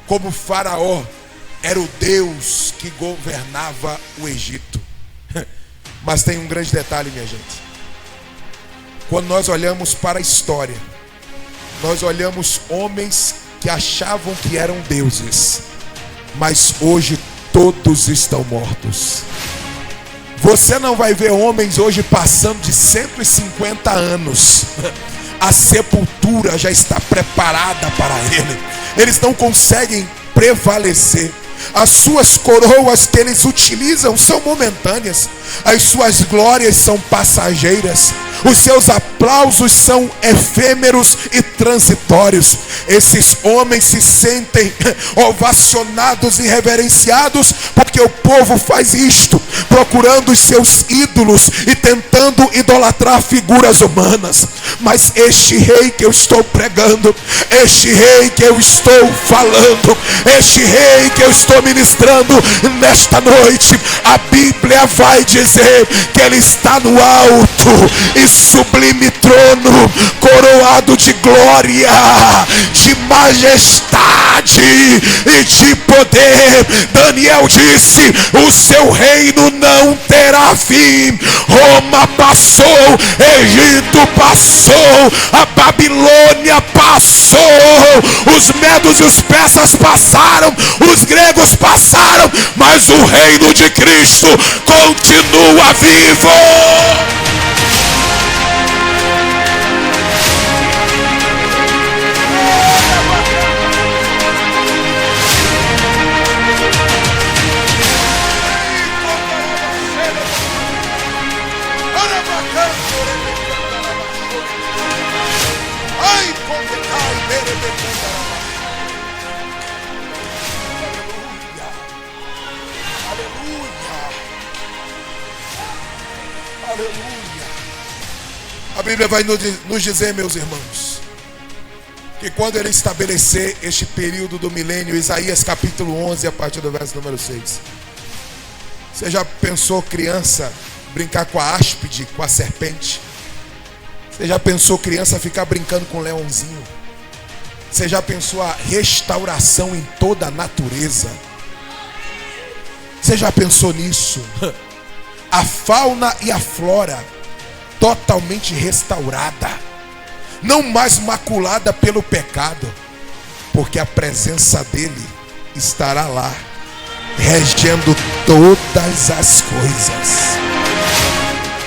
Como Faraó era o Deus que governava o Egito. Mas tem um grande detalhe, minha gente. Quando nós olhamos para a história, nós olhamos homens que achavam que eram deuses, mas hoje todos estão mortos. Você não vai ver homens hoje passando de 150 anos. A sepultura já está preparada para ele. Eles não conseguem prevalecer. As suas coroas que eles utilizam são momentâneas. As suas glórias são passageiras. Os seus aplausos são efêmeros e transitórios. Esses homens se sentem ovacionados e reverenciados porque o povo faz isto, procurando os seus ídolos e tentando idolatrar figuras humanas. Mas este rei que eu estou pregando, este rei que eu estou falando, este rei que eu estou ministrando nesta noite, a Bíblia vai dizer que ele está no alto e sublime trono, coroado de glória, de majestade e de poder. Daniel disse: o seu reino não terá fim. Roma passou, Egito passou, a Babilônia passou, os medos e os persas passaram, os gregos passaram, mas o reino de Cristo continua vivo. A Bíblia vai nos dizer, meus irmãos, que quando ele estabelecer este período do milênio, Isaías capítulo 11, a partir do verso número 6. Você já pensou, criança, brincar com a áspide, com a serpente? Você já pensou, criança, ficar brincando com o leãozinho? Você já pensou a restauração em toda a natureza? Você já pensou nisso? A fauna e a flora totalmente restaurada, não mais maculada pelo pecado, porque a presença dele estará lá, regendo todas as coisas.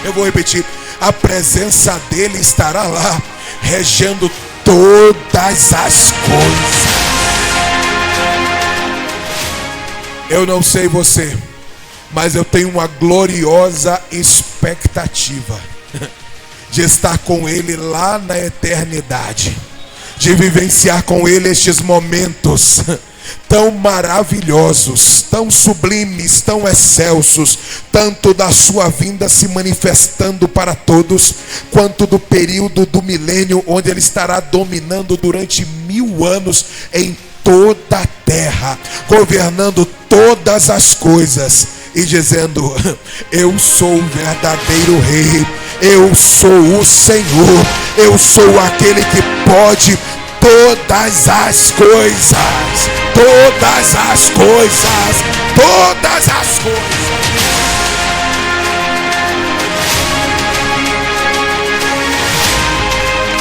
Eu vou repetir: a presença dele estará lá, regendo todas as coisas. Eu não sei você, mas eu tenho uma gloriosa expectativa de estar com ele lá na eternidade, de vivenciar com ele estes momentos tão maravilhosos, tão sublimes, tão excelsos, tanto da sua vinda se manifestando para todos, quanto do período do milênio, onde ele estará dominando durante 1000 anos em toda a terra, governando todas as coisas e dizendo: eu sou o verdadeiro rei, eu sou o Senhor, eu sou aquele que pode todas as coisas, todas as coisas, todas as coisas.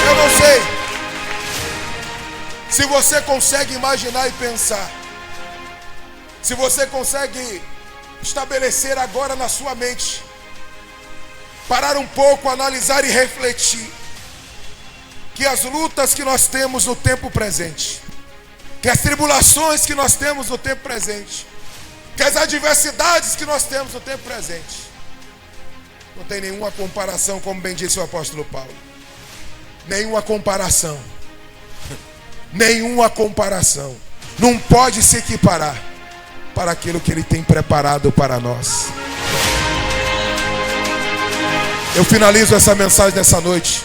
Eu não sei se você consegue imaginar e pensar, se você consegue estabelecer agora na sua mente, parar um pouco, analisar e refletir, que as lutas que nós temos no tempo presente, que as tribulações que nós temos no tempo presente, que as adversidades que nós temos no tempo presente, não tem nenhuma comparação, como bem disse o apóstolo Paulo. Nenhuma comparação. Nenhuma comparação. Não pode se equiparar para aquilo que ele tem preparado para nós. Eu finalizo essa mensagem nessa noite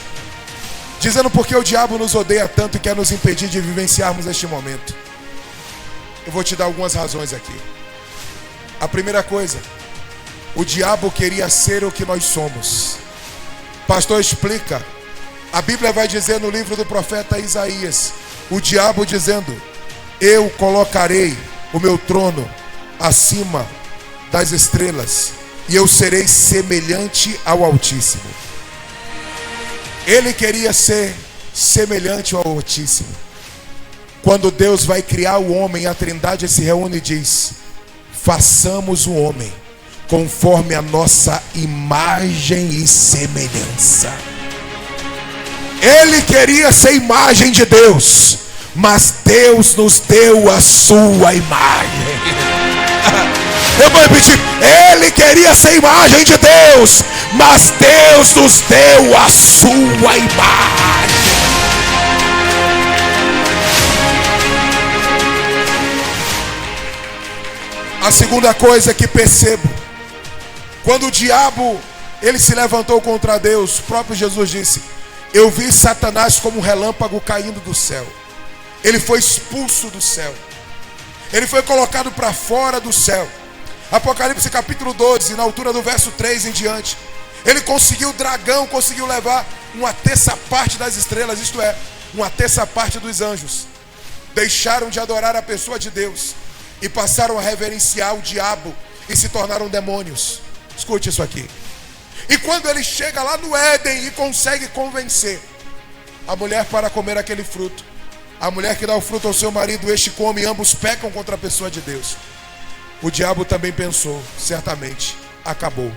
dizendo porque o diabo nos odeia tanto e quer nos impedir de vivenciarmos este momento. Eu vou te dar algumas razões aqui. A primeira coisa O diabo queria ser o que nós somos. Pastor, explica. A Bíblia vai dizer no livro do profeta Isaías, o diabo dizendo: eu colocarei o meu trono acima das estrelas, e eu serei semelhante ao Altíssimo. Ele queria ser semelhante ao Altíssimo. Quando Deus vai criar o homem, a Trindade se reúne e diz: façamos o homem conforme a nossa imagem e semelhança. Ele queria ser imagem de Deus, mas Deus nos deu a sua imagem. Eu vou repetir: ele queria ser imagem de Deus, mas Deus nos deu a sua imagem. A segunda coisa que percebo, quando o diabo ele se levantou contra Deus, o próprio Jesus disse: eu vi Satanás como um relâmpago caindo do céu. Ele foi expulso do céu. Ele foi colocado para fora do céu. Apocalipse capítulo 12, na altura do verso 3 em diante. O dragão conseguiu levar uma terça parte das estrelas, isto é, uma terça parte dos anjos. Deixaram de adorar a pessoa de Deus e passaram a reverenciar o diabo e se tornaram demônios. Escute isso aqui. E quando ele chega lá no Éden e consegue convencer a mulher para comer aquele fruto, a mulher que dá o fruto ao seu marido, este come, e ambos pecam contra a pessoa de Deus. O diabo também pensou: certamente acabou.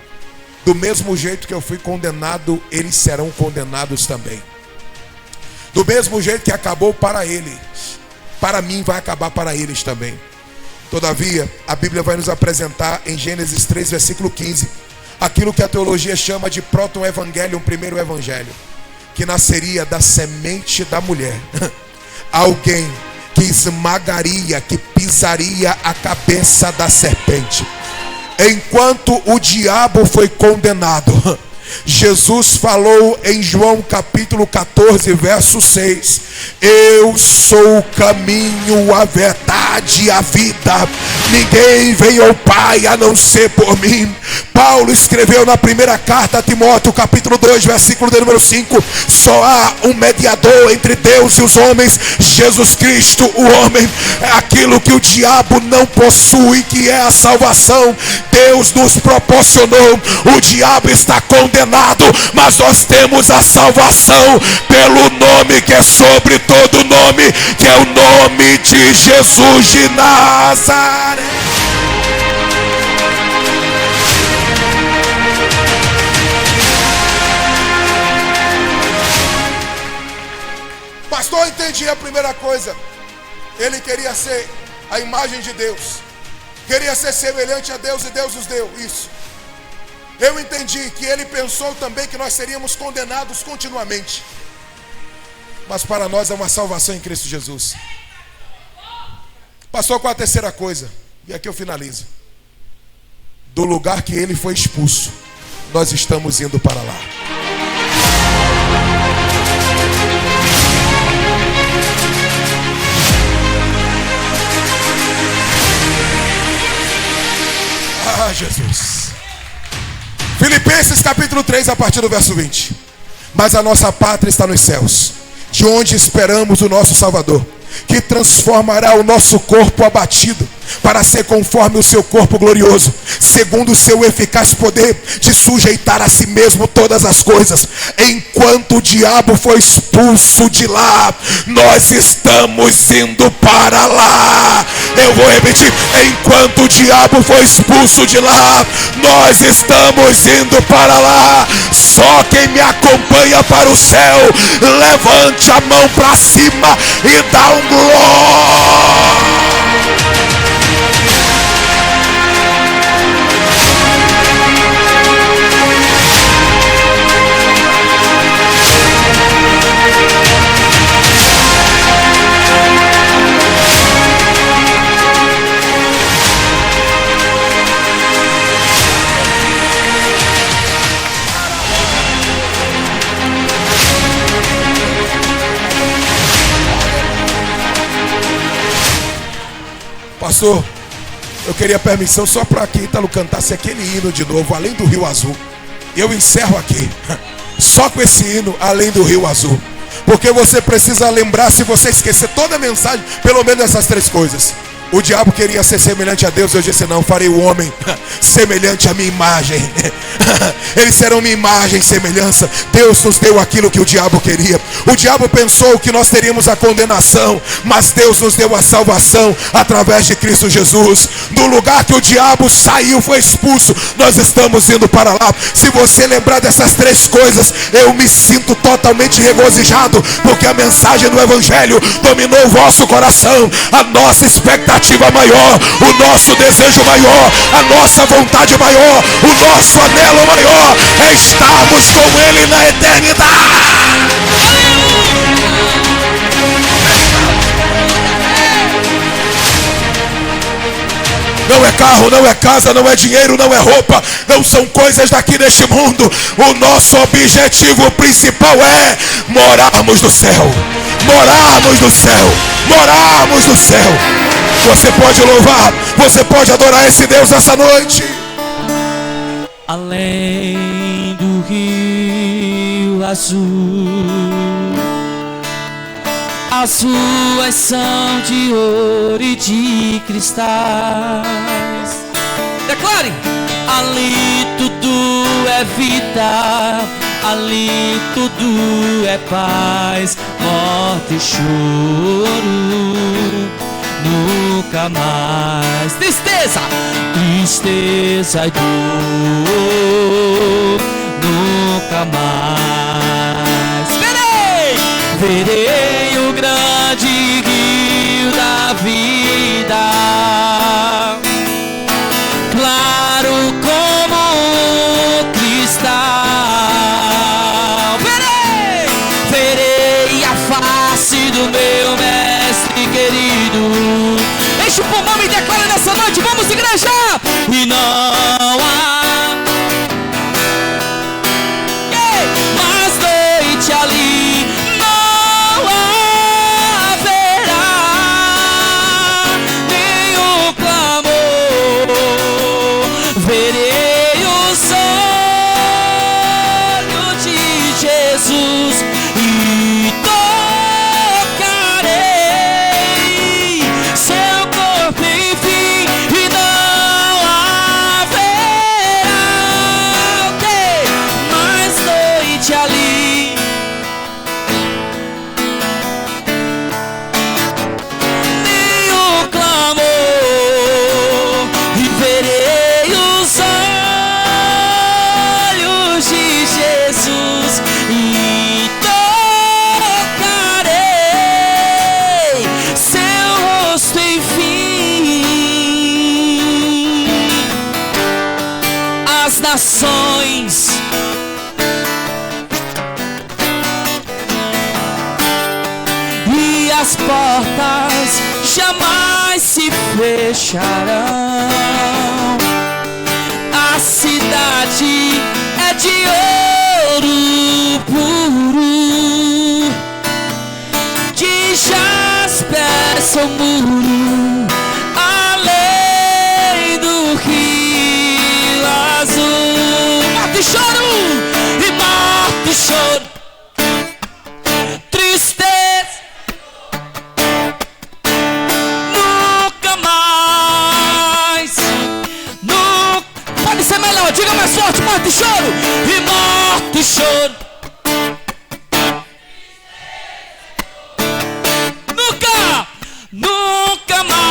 Do mesmo jeito que eu fui condenado, eles serão condenados também. Do mesmo jeito que acabou para eles, para mim vai acabar para eles também. Todavia, a Bíblia vai nos apresentar em Gênesis 3, versículo 15, aquilo que a teologia chama de proto-evangelho, um primeiro evangelho, que nasceria da semente da mulher. Alguém que esmagaria, que pisaria a cabeça da serpente. Enquanto o diabo foi condenado, Jesus falou em João capítulo 14, verso 6: eu sou o caminho, a verdade e a vida. Ninguém vem ao Pai a não ser por mim. Paulo escreveu na primeira carta a Timóteo, capítulo 2, versículo de número 5: só há um mediador entre Deus e os homens, Jesus Cristo, o homem. É aquilo que o diabo não possui, que é a salvação. Deus nos proporcionou. O diabo está condenado, mas nós temos a salvação pelo nome que é sobre todo nome, que é o nome de Jesus de Nazaré. Pastor, entendi a primeira coisa. Ele queria ser a imagem de Deus, queria ser semelhante a Deus, e Deus nos deu isso. Eu entendi que ele pensou também que nós seríamos condenados continuamente, mas para nós é uma salvação em Cristo Jesus. Pastor, qual a terceira coisa? E aqui eu finalizo. Do lugar que ele foi expulso, nós estamos indo para lá. Ah, Jesus. Filipenses capítulo 3, a partir do verso 20. Mas a nossa pátria está nos céus, de onde esperamos o nosso Salvador, que transformará o nosso corpo abatido para ser conforme o seu corpo glorioso, segundo o seu eficaz poder de sujeitar a si mesmo todas as coisas. Enquanto o diabo foi expulso de lá, nós estamos indo para lá. Eu vou repetir: enquanto o diabo foi expulso de lá, nós estamos indo para lá. Só quem me acompanha para o céu, levante a mão para cima e dá um glória. Pastor, Eu queria permissão só para que Ítalo cantasse aquele hino de novo, Além do Rio Azul. Eu encerro aqui, só com esse hino, Além do Rio Azul. Porque você precisa lembrar, se você esquecer toda a mensagem, pelo menos essas três coisas. O diabo queria ser semelhante a Deus. Eu disse: não, farei o homem semelhante à minha imagem. Eles serão minha imagem e semelhança. Deus nos deu aquilo que o diabo queria. O diabo pensou que nós teríamos a condenação, mas Deus nos deu a salvação através de Cristo Jesus. Do lugar que o diabo saiu, foi expulso, nós estamos indo para lá. Se você lembrar dessas três coisas, eu me sinto totalmente regozijado, porque a mensagem do Evangelho dominou o vosso coração. A nossa expectativa maior, o nosso desejo maior, a nossa vontade maior, o nosso anelo maior é estarmos com Ele na eternidade. Não é carro, não é casa, não é dinheiro, não é roupa, não são coisas daqui deste mundo. O nosso objetivo principal é morarmos no céu. Morarmos no céu. Morarmos no céu. Você pode louvar, você pode adorar esse Deus essa noite. Além do rio azul, as ruas são de ouro e de cristais. Declare! Ali tudo é vida, ali tudo é paz, morte e choro nunca mais. Tristeza, tristeza e dor nunca mais. Verei o grande rio da vida, claro como cristal. Verei a face do meu mestre querido. Enche o pulmão e declara nessa noite: vamos, igreja! E não há mais noite ali, não haverá nenhum clamor. Verei os olhos de Jesus e tocarei seu corpo, enfim, e não haverá mais noite ali, nenhum clamor. E verei os olhos de Jesus e tocarei seu rosto, enfim. As nações e as portas jamais se fecharão. A cidade é de ouro puro, de jaspe seu muro, além do rio azul. Morte e choro, e morte e choro, tristeza, nunca mais, nunca. Pode ser melhor, diga mais forte: morte e choro, e morte e choro, nunca, nunca mais,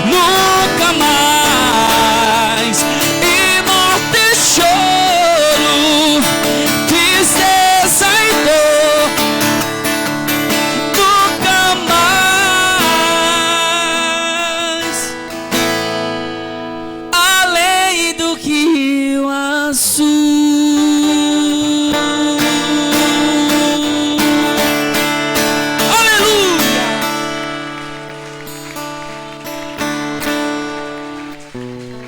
nunca mais. E morte e choro, tristeza e dor, nunca mais. Além do rio azul.